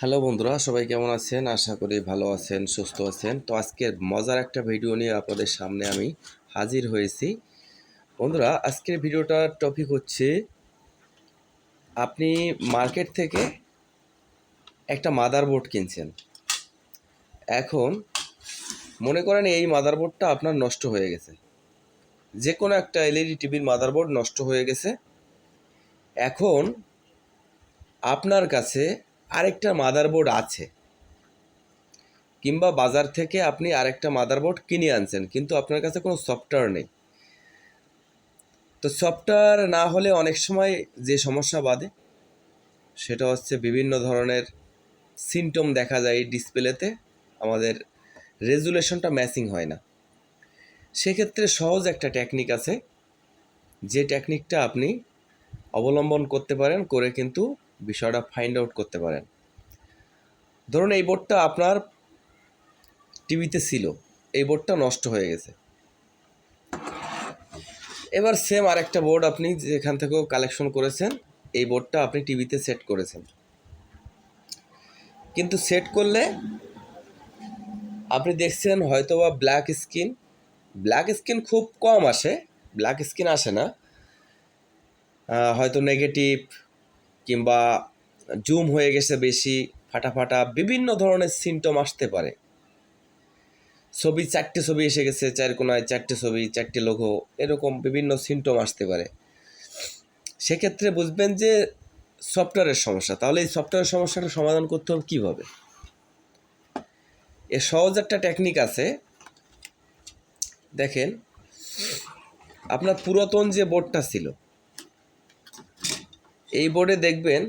Hello বন্ধুরা, সবাই কেমন আছেন? আশা করি ভালো আছেন, সুস্থ আছেন। তো আজকের মজার একটা ভিডিও নিয়ে আপনাদের সামনে আমি হাজির হয়েছি। বন্ধুরা, আজকের ভিডিওটার টপিক হচ্ছে, আপনি মার্কেট থেকে একটা মাদারবোর্ড কিনছেন। এখন মনে করেন এই মাদারবোর্ডটা আপনার নষ্ট হয়ে গেছে। যে কোনো একটা এলইডি টিভির মাদারবোর্ড নষ্ট হয়ে গেছে। এখন আপনার কাছে আরেকটা মাদারবোর্ড আছে, কিংবা বাজার থেকে আপনি আরেকটা মাদারবোর্ড কিনে আনছেন, কিন্তু আপনার কাছে কোনো সফটওয়্যার নেই। তো সফটওয়্যার না হলে অনেক সময় যে সমস্যা বাধে সেটা হচ্ছে বিভিন্ন ধরনের সিমটম দেখা যায় ডিসপ্লেতে, আমাদের রেজুলেশনটা ম্যাচিং হয় না। সেক্ষেত্রে সহজ একটা টেকনিক আছে, যে টেকনিকটা আপনি অবলম্বন করতে পারেন, করে কিন্তু বিষয়টা ফাইন্ড আউট করতে পারেন। ধরুন এই বোর্ডটা আপনার টিভিতে ছিল, এই বোর্ডটা নষ্ট হয়ে গেছে। এবার সেম আরেকটা বোর্ড আপনি যেখান থেকেও কালেকশন করেছেন, এই বোর্ডটা আপনি টিভিতে সেট করেছেন, কিন্তু সেট করলে আপনি দেখছেন হয়তোবা ব্ল্যাক স্ক্রিন খুব কম আসে, ব্ল্যাক স্ক্রিন আসে না, হয়তো নেগেটিভ কিংবা জুম হয়ে গেছে বেশি, ফাটা ফাটা বিভিন্ন ধরনের সিমটম আসতে পারে। চারটে ছবি এসে গেছে, চার কোনায় চারটে ছবি, চারটে লোগো, এরকম বিভিন্ন সিমটম আসতে পারে। সেক্ষেত্রে বুঝবেন যে সফটওয়্যারের সমস্যা। তাহলে এই সফটওয়্যারের সমস্যাটা সমাধান করতে হবে কীভাবে? এর সহজ একটা টেকনিক আছে। দেখেন, আপনার পুরাতন যে বোর্ডটা ছিল, এই বোর্ডে দেখবেন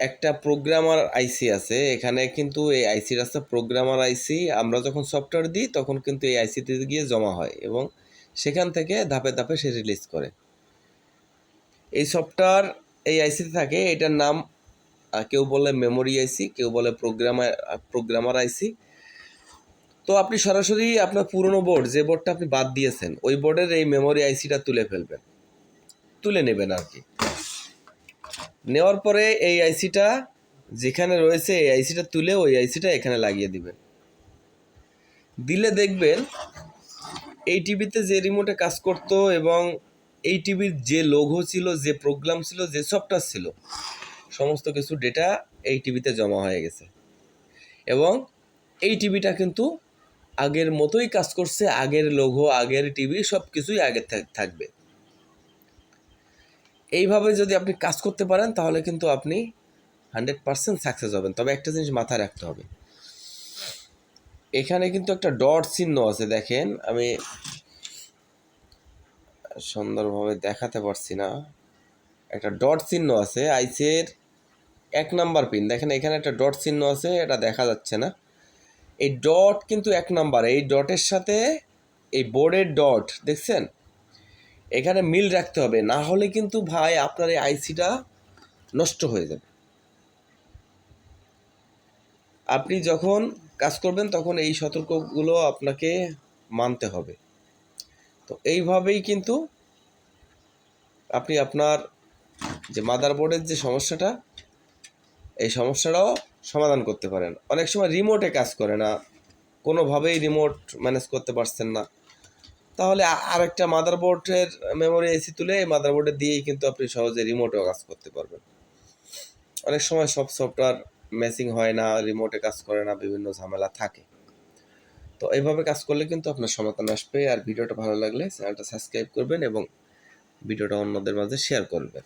একটা প্রোগ্রামার আইসি আছে। এখানে কিন্তু এই আইসির আছে প্রোগ্রামার আইসি। আমরা যখন সফটওয়্যার দিই তখন কিন্তু এই আইসিতে গিয়ে জমা হয় এবং সেখান থেকে ধাপে ধাপে সে রিলিজ করে। এই সফটওয়্যার এই আইসিতে থাকে। এটার নাম কেউ বলে মেমোরি আইসি, কেউ বলে প্রোগ্রামার আইসি। তো আপনি সরাসরি আপনার পুরনো বোর্ড, যে বোর্ডটা আপনি বাদ দিয়েছেন, ওই বোর্ডের এই মেমোরি আইসিটা তুলে নেবেন আর কি। নেওয়ার পরে এই আইসিটা যেখানে রয়েছে, এই আইসিটা তুলে ওই আইসিটা এখানে লাগিয়ে দিবেন। দিলে দেখবেন এই টিভিতে যে রিমোটে কাজ করতো এবং এই টিভির যে লোগো ছিল, যে প্রোগ্রাম ছিল, যে সফটওয়্যার ছিল, সমস্ত কিছু ডেটা এই টিভিতে জমা হয়ে গেছে এবং এই টিভিটা কিন্তু আগের মতোই কাজ করছে। আগের লোগো, আগের টিভি, সব কিছুই আগের থাকবে। এইভাবে যদি আপনি কাজ করতে পারেন তাহলে কিন্তু আপনি 100% সাকসেস হবেন। তবে একটা জিনিস মাথায় রাখতে হবে, এখানে কিন্তু একটা ডট চিহ্ন আছে। দেখেন, আমি সুন্দরভাবে দেখাতে পারছি না। একটা ডট চিহ্ন আছে আইসির 1 নাম্বার পিন। দেখেন এখানে একটা ডট চিহ্ন আছে, এটা দেখা যাচ্ছে না। এই ডট কিন্তু 1 নাম্বার। এই ডটের সাথে এই বোর্ডের ডট দেখছেন, এখানে মিল রাখতে হবে, না হলে কিন্তু ভাই আপনার এই আইসিটা নষ্ট হয়ে যাবে। আপনি যখন কাজ করবেন তখন এই সতর্কগুলো আপনাকে মানতে হবে। তো এইভাবেই কিন্তু আপনি আপনার যে মাদারবোর্ডের যে সমস্যাটা, এই সমস্যাটাও সমাধান করতে পারেন। অনেক সময় রিমোটে কাজ করে না, কোনোভাবেই রিমোট ম্যানেজ করতে পারছেন না, তাহলে আরেকটা মাদারবোর্ডের মেমোরি এসি তুলে এই মাদারবোর্ডে দিয়েই কিন্তু আপনি সহজে রিমোটেও কাজ করতে পারবেন। অনেক সময় সব সফটওয়্যার ম্যাচিং হয় না, রিমোটে কাজ করে না, বিভিন্ন ঝামেলা থাকে। তো এইভাবে কাজ করলে কিন্তু আপনার সমাধান আসবে। আর ভিডিওটা ভালো লাগলে চ্যানেলটা সাবস্ক্রাইব করবেন এবং ভিডিওটা অন্যদের মাঝে শেয়ার করবেন।